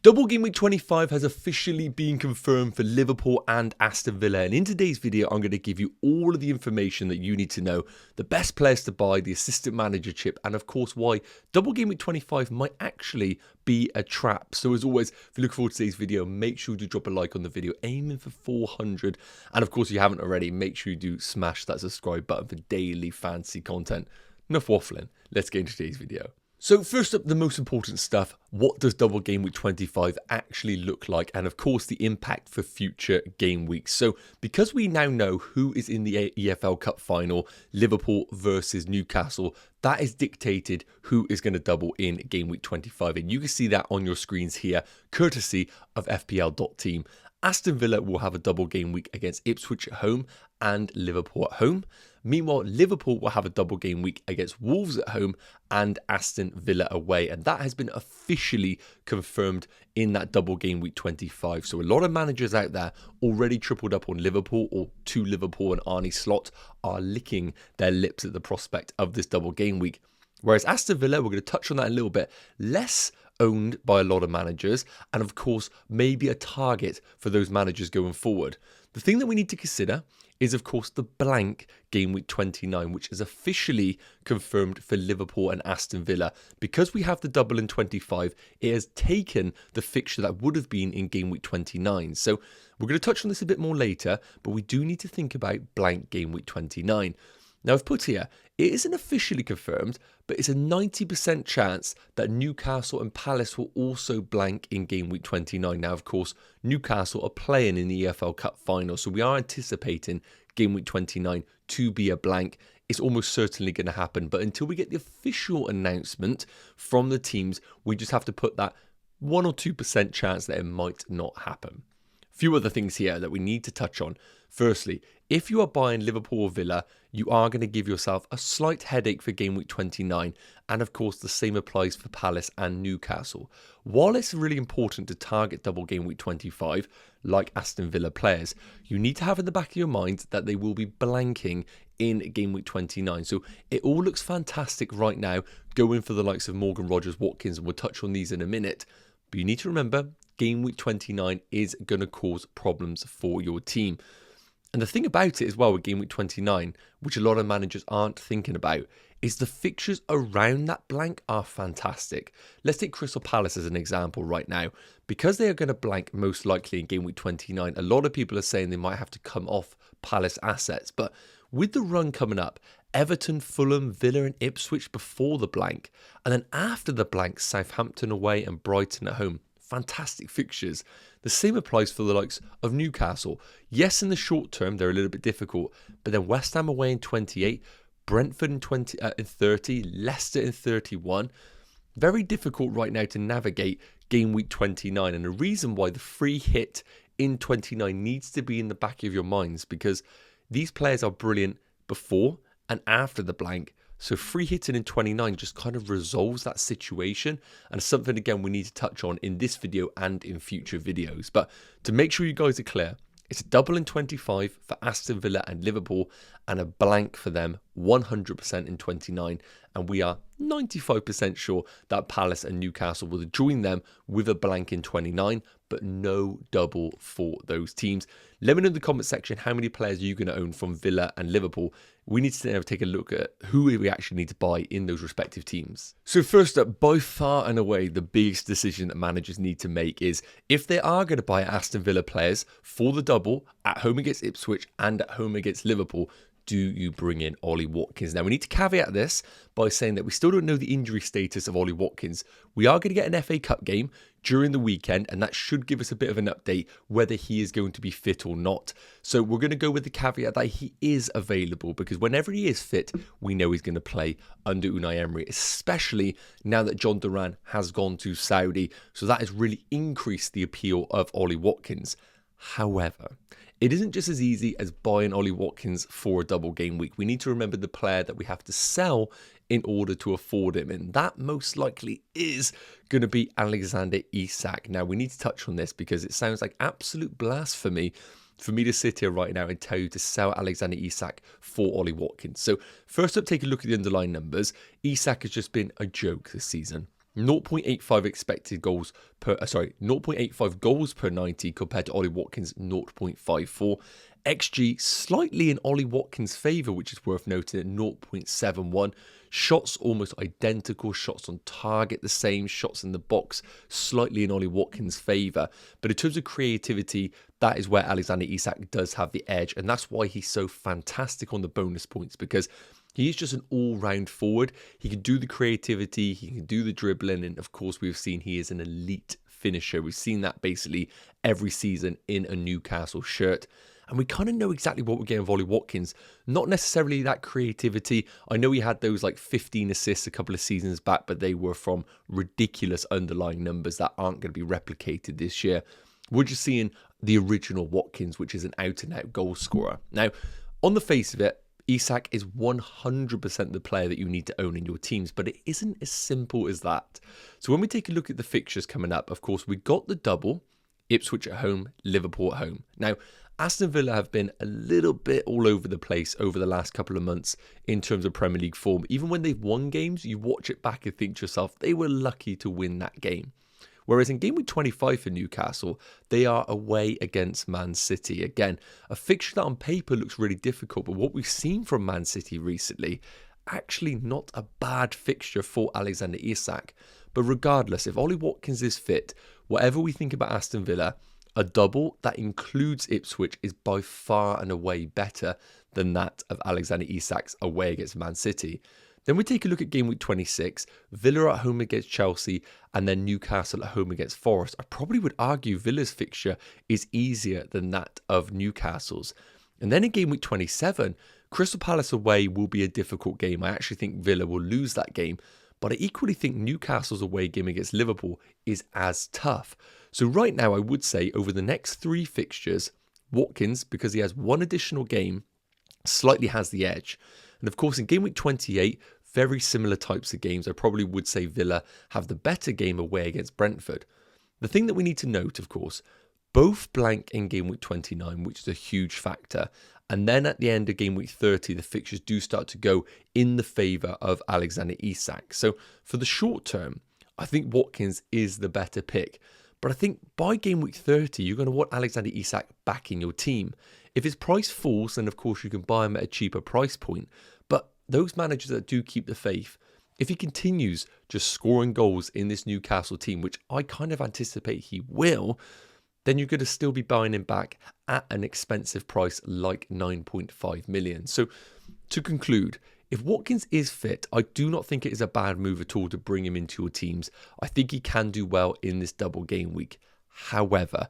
Double game week 25 has officially been confirmed for Liverpool and Aston Villa, and in today's video I'm going to give you all of the information that you need to know, the best players to buy, the assistant manager chip, and of course why double game week 25 might actually be a trap. So as always, if you look forward to today's video, make sure to drop a like on the video, aiming for 400, and of course if you haven't already, make sure you do smash that subscribe button for daily fantasy content. Enough waffling, let's get into today's video. So first up, the most important stuff, what does double game week 25 actually look like? And of course, the impact for future game weeks. So because we now know who is in the EFL Cup final, Liverpool versus Newcastle, that is dictated who is going to double in game week 25. And you can see that on your screens here, courtesy of FPL.team. Aston Villa will have a double game week against Ipswich at home and Liverpool at home. Meanwhile, Liverpool will have a double game week against Wolves at home and Aston Villa away. And that has been officially confirmed in that double game week 25. So a lot of managers out there already tripled up on Liverpool, or to Liverpool, and Arne Slot are licking their lips at the prospect of this double game week. Whereas Aston Villa, we're going to touch on that a little bit, less owned by a lot of managers, and of course maybe a target for those managers going forward. The thing that we need to consider is of course the blank game week 29, which is officially confirmed for Liverpool and Aston Villa. Because we have the double in 25, it has taken the fixture that would have been in game week 29. So we're going to touch on this a bit more later, but we do need to think about blank game week 29. Now I've put here, it isn't officially confirmed, but it's a 90% chance that Newcastle and Palace will also blank in game week 29. Now, of course, Newcastle are playing in the EFL Cup final, so we are anticipating game week 29 to be a blank. It's almost certainly going to happen, but until we get the official announcement from the teams, we just have to put that 1 or 2% chance that it might not happen. A few other things here that we need to touch on. Firstly, if you are buying Liverpool or Villa, you are going to give yourself a slight headache for game week 29, and of course the same applies for Palace and Newcastle. While it's really important to target double game week 25, like Aston Villa players, you need to have in the back of your mind that they will be blanking in game week 29. So it all looks fantastic right now, going for the likes of Morgan Rogers, Watkins, and we'll touch on these in a minute. But you need to remember, game week 29 is going to cause problems for your team. And the thing about it as well with game week 29, which a lot of managers aren't thinking about, is the fixtures around that blank are fantastic. Let's take Crystal Palace as an example right now. Because they are going to blank most likely in game week 29, a lot of people are saying they might have to come off Palace assets. But with the run coming up, Everton, Fulham, Villa and Ipswich before the blank, and then after the blank, Southampton away and Brighton at home. Fantastic fixtures. The same applies for the likes of Newcastle. Yes, in the short term, they're a little bit difficult, but then West Ham away in 28, Brentford in 30, Leicester in 31. Very difficult right now to navigate game week 29. And the reason why the free hit in 29 needs to be in the back of your minds, because these players are brilliant before and after the blank. So free hitting in 29 just kind of resolves that situation, and something again we need to touch on in this video and in future videos. But to make sure you guys are clear, it's a double in 25 for Aston Villa and Liverpool, and a blank for them 100% in 29. And we are 95% sure that Palace and Newcastle will join them with a blank in 29, but no double for those teams. Let me know in the comment section how many players you're going to own from Villa and Liverpool. We need to now take a look at who we actually need to buy in those respective teams. So first up, by far and away, the biggest decision that managers need to make is if they are going to buy Aston Villa players for the double at home against Ipswich and at home against Liverpool, do you bring in Ollie Watkins? Now, we need to caveat this by saying that we still don't know the injury status of Ollie Watkins. We are going to get an FA Cup game during the weekend, and that should give us a bit of an update whether he is going to be fit or not. So we're going to go with the caveat that he is available, because whenever he is fit, we know he's going to play under Unai Emery, especially now that John Duran has gone to Saudi. So that has really increased the appeal of Ollie Watkins. However, it isn't just as easy as buying Ollie Watkins for a double game week. We need to remember the player that we have to sell in order to afford him, and that most likely is going to be Alexander Isak. Now, we need to touch on this because it sounds like absolute blasphemy for me to sit here right now and tell you to sell Alexander Isak for Ollie Watkins. So first up, take a look at the underlying numbers. Isak has just been a joke this season. 0.85 expected goals per 0.85 goals per 90 compared to Ollie Watkins 0.54. XG slightly in Ollie Watkins' favour, which is worth noting at 0.71. Shots almost identical, shots on target the same, shots in the box slightly in Ollie Watkins' favour. But in terms of creativity, that is where Alexander Isak does have the edge, and that's why he's so fantastic on the bonus points, because he is just an all-round forward. He can do the creativity, he can do the dribbling, and of course we've seen he is an elite finisher. We've seen that basically every season in a Newcastle shirt. And we kind of know exactly what we're getting with Ollie Watkins. Not necessarily that creativity. I know he had those like 15 assists a couple of seasons back, but they were from ridiculous underlying numbers that aren't going to be replicated this year. We're just seeing the original Watkins, which is an out-and-out goal scorer. Now, on the face of it, Isak is 100% the player that you need to own in your teams, but it isn't as simple as that. So when we take a look at the fixtures coming up, of course, we got the double, Ipswich at home, Liverpool at home. Now, Aston Villa have been a little bit all over the place over the last couple of months in terms of Premier League form. Even when they've won games, you watch it back and think to yourself, they were lucky to win that game. Whereas in game week 25 for Newcastle, they are away against Man City. Again, a fixture that on paper looks really difficult, but what we've seen from Man City recently, actually not a bad fixture for Alexander Isak. But regardless, if Ollie Watkins is fit, whatever we think about Aston Villa, a double that includes Ipswich is by far and away better than that of Alexander Isak's away against Man City. Then we take a look at game week 26, Villa at home against Chelsea, and then Newcastle at home against Forest. I probably would argue Villa's fixture is easier than that of Newcastle's. And then in game week 27, Crystal Palace away will be a difficult game. I actually think Villa will lose that game, but I equally think Newcastle's away game against Liverpool is as tough. So right now, I would say over the next three fixtures, Watkins, because he has one additional game, slightly has the edge. And of course, in game week 28, very similar types of games. I probably would say Villa have the better game away against Brentford. The thing that we need to note, of course, both blank in game week 29, which is a huge factor. And then at the end of game week 30, the fixtures do start to go in the favour of Alexander Isak. So for the short term, I think Watkins is the better pick. But I think by game week 30, you're going to want Alexander Isak back in your team. If his price falls, then of course you can buy him at a cheaper price point. But those managers that do keep the faith, if he continues just scoring goals in this Newcastle team, which I kind of anticipate he will, then you're going to still be buying him back at an expensive price like 9.5 million. So to conclude, if Watkins is fit, I do not think it is a bad move at all to bring him into your teams. I think he can do well in this double game week. However,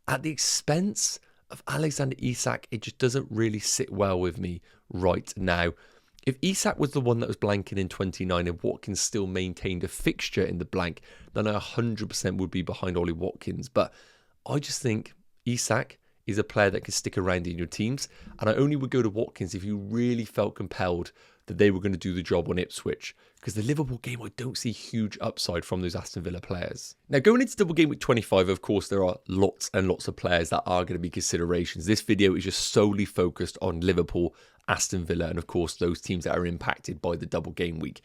at the expense of Alexander Isak, it just doesn't really sit well with me right now. If Isak was the one that was blanking in 29 and Watkins still maintained a fixture in the blank, then I 100% would be behind Ollie Watkins. But I just think Isak is a player that can stick around in your teams. And I only would go to Watkins if you really felt compelled that they were going to do the job on Ipswich. Because the Liverpool game, I don't see huge upside from those Aston Villa players. Now, going into double game week 25, of course, there are lots and lots of players that are going to be considerations. This video is just solely focused on Liverpool, Aston Villa, and of course, those teams that are impacted by the double game week.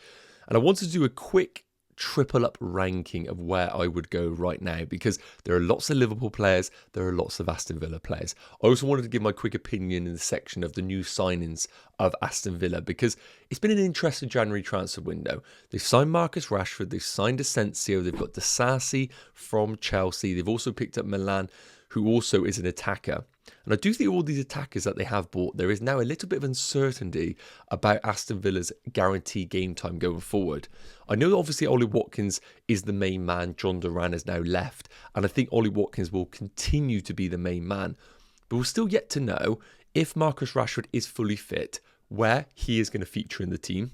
And I wanted to do a quick triple up ranking of where I would go right now, because there are lots of Liverpool players, there are lots of Aston Villa players. I also wanted to give my quick opinion in the section of the new signings of Aston Villa, because it's been an interesting January transfer window. They've signed Marcus Rashford, they've signed Asensio, they've got Disasi from Chelsea, they've also picked up Milan, who also is an attacker. And I do think all these attackers that they have bought, there is now a little bit of uncertainty about Aston Villa's guaranteed game time going forward. I know that obviously Ollie Watkins is the main man, John Duran has now left, and I think Ollie Watkins will continue to be the main man. But we're still yet to know if Marcus Rashford is fully fit, where he is going to feature in the team,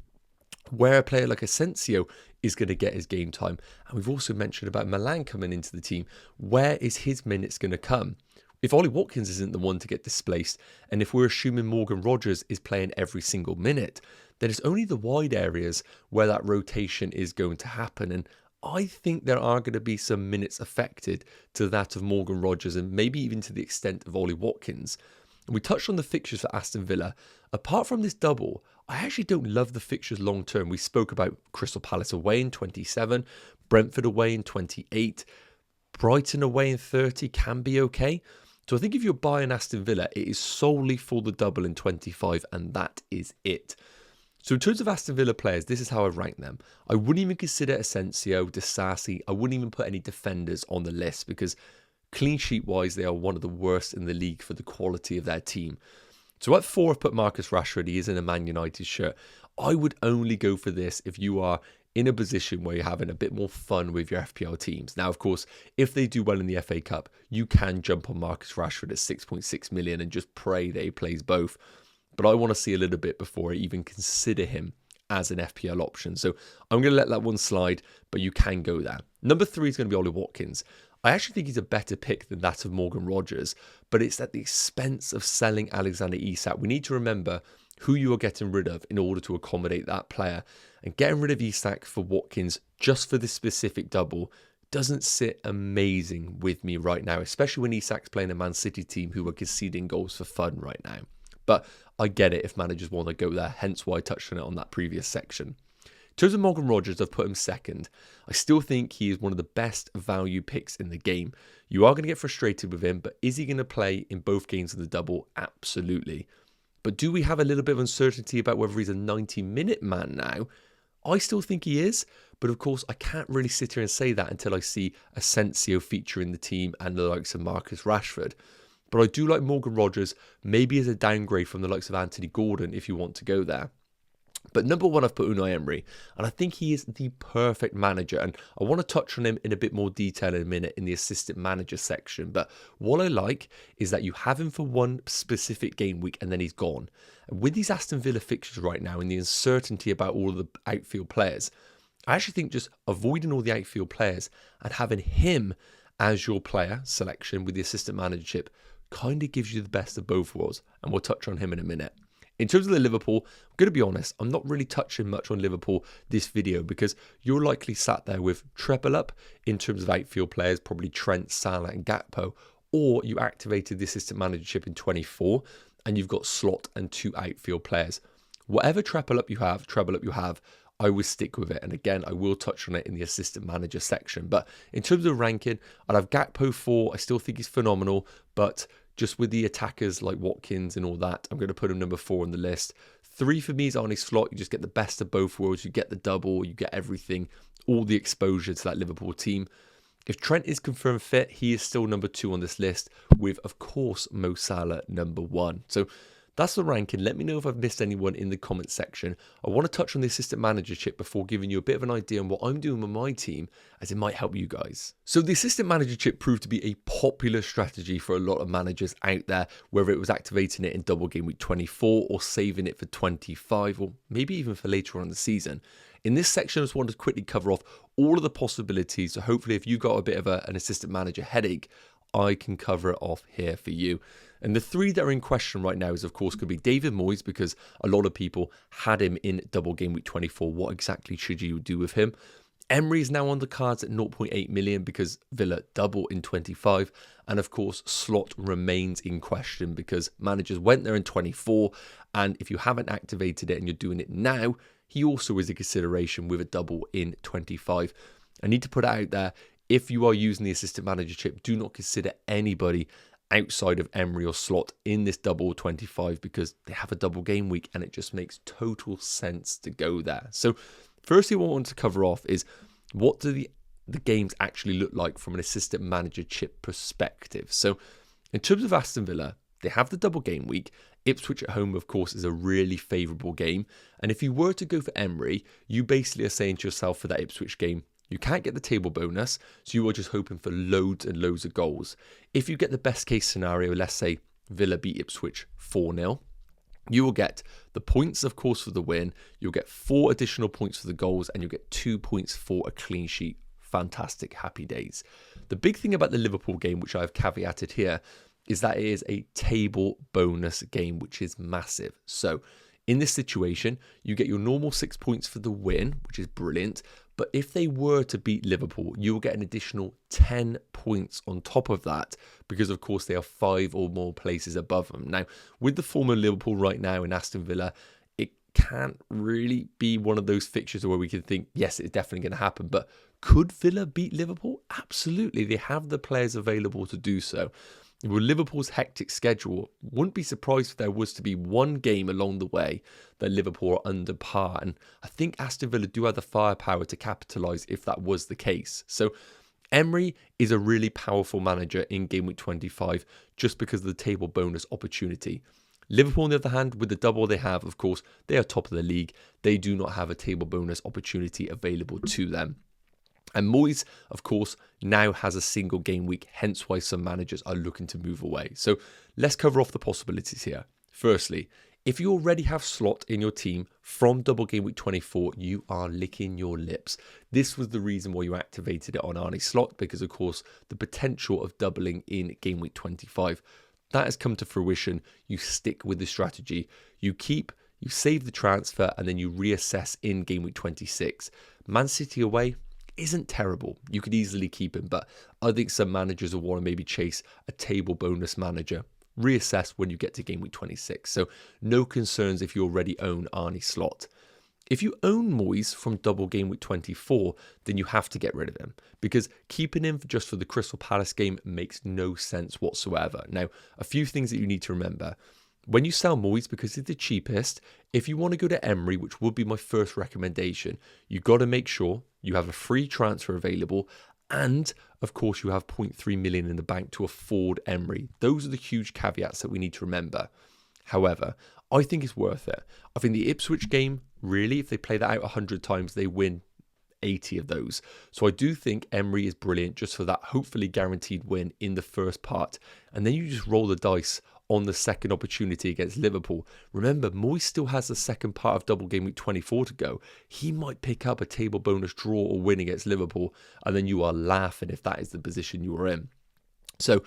where a player like Asensio is going to get his game time. And we've also mentioned about Milan coming into the team. Where is his minutes going to come? If Ollie Watkins isn't the one to get displaced, and if we're assuming Morgan Rogers is playing every single minute, then it's only the wide areas where that rotation is going to happen. And I think there are going to be some minutes affected to that of Morgan Rogers, and maybe even to the extent of Ollie Watkins. And we touched on the fixtures for Aston Villa. Apart from this double, I actually don't love the fixtures long term. We spoke about Crystal Palace away in 27, Brentford away in 28. Brighton away in 30 can be okay. So I think if you're buying Aston Villa, it is solely for the double in 25, and that is it. So in terms of Aston Villa players, this is how I rank them. I wouldn't even consider Asensio, Disasi. I wouldn't even put any defenders on the list because clean sheet wise, they are one of the worst in the league for the quality of their team. So at 4, I've put Marcus Rashford. He is in a Man United shirt. I would only go for this if you are in a position where you're having a bit more fun with your FPL teams. Now, of course, if they do well in the FA Cup, you can jump on Marcus Rashford at 6.6 million and just pray that he plays both. But I want to see a little bit before I even consider him as an FPL option. So I'm going to let that one slide, but you can go there. Number 3 is going to be Ollie Watkins. I actually think he's a better pick than that of Morgan Rogers, but it's at the expense of selling Alexander Isak. We need to remember who you are getting rid of in order to accommodate that player. And getting rid of Isak for Watkins just for this specific double doesn't sit amazing with me right now, especially when Isak's playing a Man City team who are conceding goals for fun right now. But I get it if managers want to go there, hence why I touched on it on that previous section. In terms of Morgan Rogers, I've put him second. I still think he is one of the best value picks in the game. You are going to get frustrated with him, but is he going to play in both games of the double? Absolutely. But do we have a little bit of uncertainty about whether he's a 90-minute man now? I still think he is, but of course I can't really sit here and say that until I see Asensio feature in the team and the likes of Marcus Rashford. But I do like Morgan Rogers, maybe as a downgrade from the likes of Anthony Gordon if you want to go there. But number 1, I've put Unai Emery, and I think he is the perfect manager, and I want to touch on him in a bit more detail in a minute in the assistant manager section. But what I like is that you have him for one specific game week and then he's gone. And with these Aston Villa fixtures right now and the uncertainty about all of the outfield players, I actually think just avoiding all the outfield players and having him as your player selection with the assistant managership kind of gives you the best of both worlds, and we'll touch on him in a minute. In terms of the Liverpool, I'm going to be honest, I'm not really touching much on Liverpool this video because you're likely sat there with treble up in terms of outfield players, probably Trent, Salah and Gakpo, or you activated the assistant managership in 24 and you've got Slot and 2 outfield players. Whatever treble up you have, I would stick with it. And again, I will touch on it in the assistant manager section. But in terms of ranking, I'd have Gakpo 4. I still think he's phenomenal, but just with the attackers like Watkins and all that, I'm going to put him number 4 on the list. 3 for me is Arne Slot. You just get the best of both worlds. You get the double, you get everything, all the exposure to that Liverpool team. If Trent is confirmed fit, he is still number 2 on this list with, of course, Mo Salah number 1. So that's the ranking. Let me know if I've missed anyone in the comment section. I want to touch on the assistant managership before giving you a bit of an idea on what I'm doing with my team, as it might help you guys. So the assistant managership proved to be a popular strategy for a lot of managers out there, whether it was activating it in double game week 24 or saving it for 25 or maybe even for later on in the season. In this section, I just wanted to quickly cover off all of the possibilities. So hopefully if you got a bit of an assistant manager headache, I can cover it off here for you. And the 3 that are in question right now is, of course, going to be David Moyes, because a lot of people had him in double game week 24. What exactly should you do with him? Emery is now on the cards at 0.8 million because Villa double in 25. And of course, Slot remains in question because managers went there in 24. And if you haven't activated it and you're doing it now, he also is a consideration with a double in 25. I need to put it out there. If you are using the assistant managership, do not consider anybody outside of Emery or Slot in this double 25 because they have a double game week and it just makes total sense to go there. So firstly, what I want to cover off is what do the games actually look like from an assistant managership perspective. So in terms of Aston Villa, they have the double game week. Ipswich at home, of course, is a really favourable game. And if you were to go for Emery, you basically are saying to yourself for that Ipswich game, you can't get the table bonus, so you are just hoping for loads and loads of goals. If you get the best case scenario, let's say Villa beat Ipswich 4-0, you will get the points, of course, for the win. You'll get 4 additional points for the goals, and you'll get 2 points for a clean sheet. Fantastic, happy days. The big thing about the Liverpool game, which I've caveated here, is that it is a table bonus game, which is massive. So in this situation, you get your normal 6 points for the win, which is brilliant. But if they were to beat Liverpool, you will get an additional 10 points on top of that because, of course, they are 5 or more places above them. Now, with the form of Liverpool right now in Aston Villa, it can't really be one of those fixtures where we can think, yes, it's definitely going to happen. But Could Villa beat Liverpool? Absolutely. They have the players available to do so. With Liverpool's hectic schedule, wouldn't be surprised if there was to be one game along the way that Liverpool are under par. And I think Aston Villa do have the firepower to capitalise if that was the case. So Emery is a really powerful manager in game week 25 just because of the table bonus opportunity. Liverpool, on the other hand, with the double they have, of course, they are top of the league. They do not have a table bonus opportunity available to them. And Moyes, of course, now has a single game week, hence why some managers are looking to move away. So let's cover off the possibilities here. Firstly, if you already have Slot in your team from double game week 24, you are licking your lips. This was the reason why you activated it on Arne Slot, because of course the potential of doubling in game week 25. That has come to fruition. You stick with the strategy. You save the transfer, and then you reassess in game week 26. Man City away isn't terrible. You could easily keep him, but I think some managers will want to maybe chase a table bonus manager. Reassess when you get to game week 26. So no concerns if you already own Arne Slot. If you own Moyes from double game week 24, then you have to get rid of him, because keeping him just for the Crystal Palace game makes no sense whatsoever. Now, a few things that you need to remember. When you sell Moyes, because it's the cheapest, if you want to go to Emery, which would be my first recommendation, you got to make sure you have a free transfer available, and of course you have 0.3 million in the bank to afford Emery. Those are the huge caveats that we need to remember. However, I think it's worth it. I think the Ipswich game, really, if they play that out 100 times, they win 80 of those. So I do think Emery is brilliant just for that hopefully guaranteed win in the first part. And then you just roll the dice on the second opportunity against Liverpool. Remember, Moyes still has the second part of double game week 24 to go. He might pick up a table bonus draw or win against Liverpool, and then you are laughing if that is the position you are in. So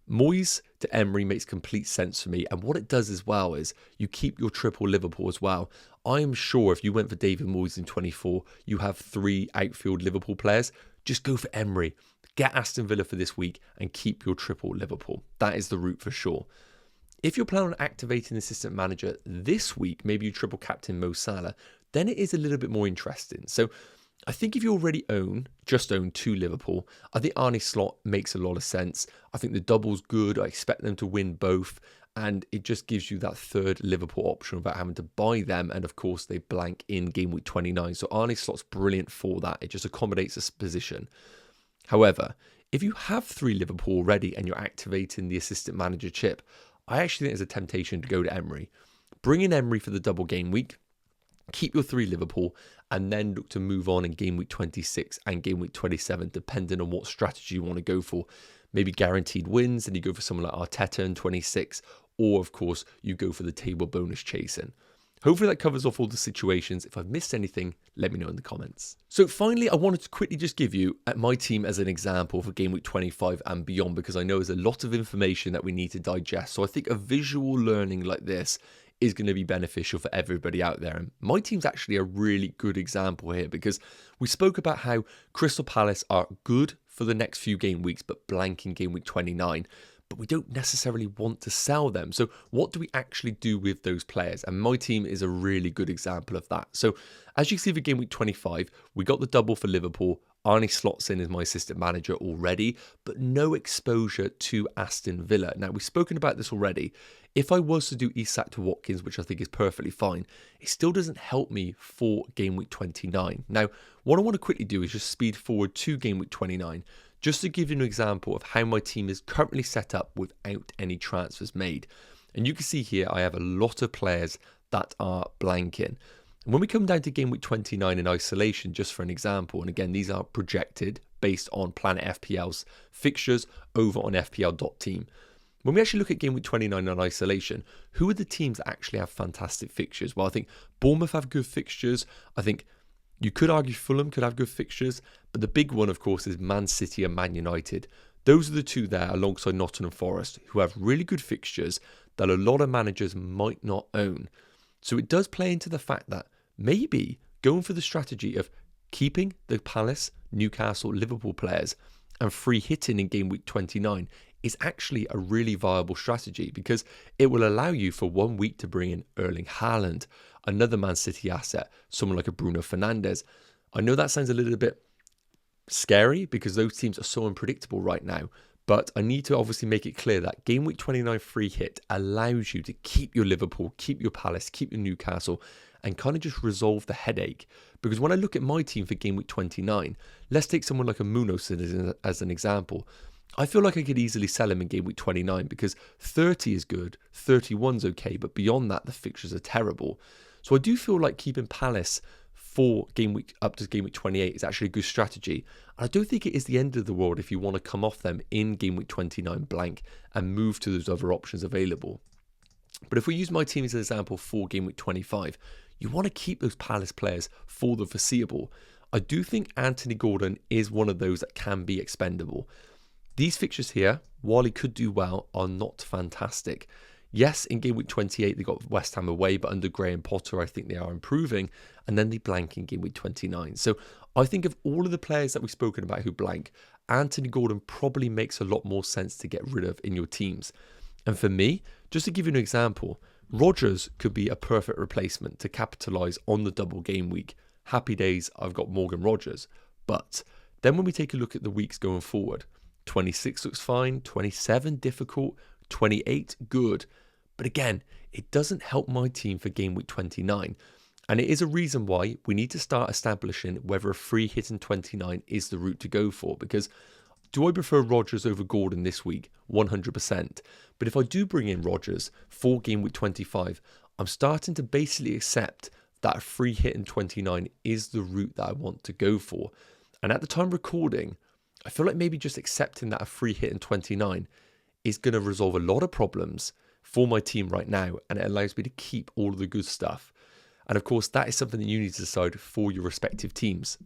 Moyes to Emery makes complete sense for me. And what it does as well is you keep your triple Liverpool as well. I am sure if you went for David Moyes in 24, you have 3 outfield Liverpool players. Just go for Emery. Get Aston Villa for this week and keep your triple Liverpool. That is the route for sure. If you're planning on activating the assistant manager this week, maybe you triple captain Mo Salah, then it is a little bit more interesting. So I think if you already just own 2 Liverpool, I think Arne Slot makes a lot of sense. I think the double's good. I expect them to win both. And it just gives you that third Liverpool option without having to buy them. And of course, they blank in game week 29. So Arne Slot's brilliant for that. It just accommodates this position. However, if you have 3 Liverpool already and you're activating the assistant manager chip, I actually think there's a temptation to go to Emery. Bring in Emery for the double game week, keep your 3 Liverpool, and then look to move on in game week 26 and game week 27, depending on what strategy you want to go for. Maybe guaranteed wins, and you go for someone like Arteta in 26, or of course, you go for the table bonus chasing. Hopefully that covers off all the situations. If I've missed anything, let me know in the comments. So finally, I wanted to quickly just give you my team as an example for game week 25 and beyond, because I know there's a lot of information that we need to digest. So I think a visual learning like this is going to be beneficial for everybody out there. And my team's actually a really good example here, because we spoke about how Crystal Palace are good for the next few game weeks, but blank in game week 29. But we don't necessarily want to sell them. So what do we actually do with those players? And my team is a really good example of that. So as you can see for game week 25, we got the double for Liverpool. Arne Slot's in as my assistant manager already, but no exposure to Aston Villa. Now, we've spoken about this already. If I was to do Isak to Watkins, which I think is perfectly fine, it still doesn't help me for game week 29. Now, what I want to quickly do is just speed forward to game week 29, just to give you an example of how my team is currently set up without any transfers made. And you can see here, I have a lot of players that are blanking. And when we come down to game week 29 in isolation, just for an example, and again, these are projected based on Planet FPL's fixtures over on FPL.team. When we actually look at game week 29 in isolation, who are the teams that actually have fantastic fixtures? Well, I think Bournemouth have good fixtures. I think you could argue Fulham could have good fixtures, but the big one, of course, is Man City and Man United. Those are the two there alongside Nottingham Forest, who have really good fixtures that a lot of managers might not own. So it does play into the fact that maybe going for the strategy of keeping the Palace, Newcastle, Liverpool players and free hitting in game week 29 is actually a really viable strategy, because it will allow you for 1 week to bring in Erling Haaland, another Man City asset, someone like a Bruno Fernandes. I know that sounds a little bit scary because those teams are so unpredictable right now. But I need to obviously make it clear that game week 29 free hit allows you to keep your Liverpool, keep your Palace, keep your Newcastle, and kind of just resolve the headache. Because when I look at my team for game week 29, let's take someone like a Munoz as an example. I feel like I could easily sell him in game week 29 because 30 is good, 31's okay, but beyond that, the fixtures are terrible. So I do feel like keeping Palace for game week up to game week 28 is actually a good strategy. And I don't think it is the end of the world if you want to come off them in game week 29 blank and move to those other options available. But if we use my team as an example for game week 25, you want to keep those Palace players for the foreseeable. I do think Anthony Gordon is one of those that can be expendable. These fixtures here, while he could do well, are not fantastic. Yes, in game week 28, they got West Ham away, but under Graham Potter, I think they are improving. And then they blank in game week 29. So I think of all of the players that we've spoken about who blank, Anthony Gordon probably makes a lot more sense to get rid of in your teams. And for me, just to give you an example, Rodgers could be a perfect replacement to capitalise on the double game week. Happy days, I've got Morgan Rodgers. But then when we take a look at the weeks going forward, 26 looks fine, 27 difficult, 28 good. But again, it doesn't help my team for game week 29. And it is a reason why we need to start establishing whether a free hit in 29 is the route to go for. Because do I prefer Rodgers over Gordon this week? 100%. But if I do bring in Rodgers for game week 25, I'm starting to basically accept that a free hit in 29 is the route that I want to go for. And at the time recording, I feel like maybe just accepting that a free hit in 29 is going to resolve a lot of problems for my team right now, and it allows me to keep all of the good stuff. And of course, that is something that you need to decide for your respective teams.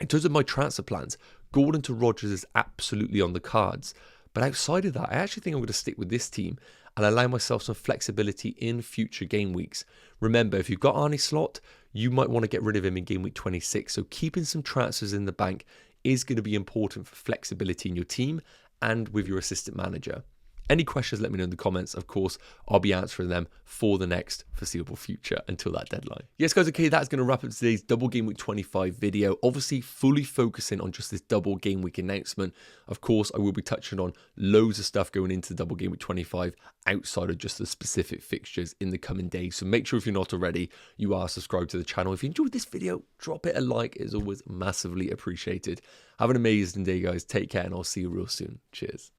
In terms of my transfer plans, Gordon to Rodgers is absolutely on the cards. But outside of that, I actually think I'm going to stick with this team and allow myself some flexibility in future game weeks. Remember, if you've got Arne Slot, you might want to get rid of him in game week 26. So keeping some transfers in the bank is going to be important for flexibility in your team and with your assistant manager. Any questions, let me know in the comments. Of course, I'll be answering them for the next foreseeable future until that deadline. Yes, guys, okay, that's going to wrap up today's double game week 25 video. Obviously, fully focusing on just this double game week announcement. Of course, I will be touching on loads of stuff going into the double game week 25 outside of just the specific fixtures in the coming days. So make sure if you're not already, you are subscribed to the channel. If you enjoyed this video, drop it a like. It is always massively appreciated. Have an amazing day, guys. Take care, and I'll see you real soon. Cheers.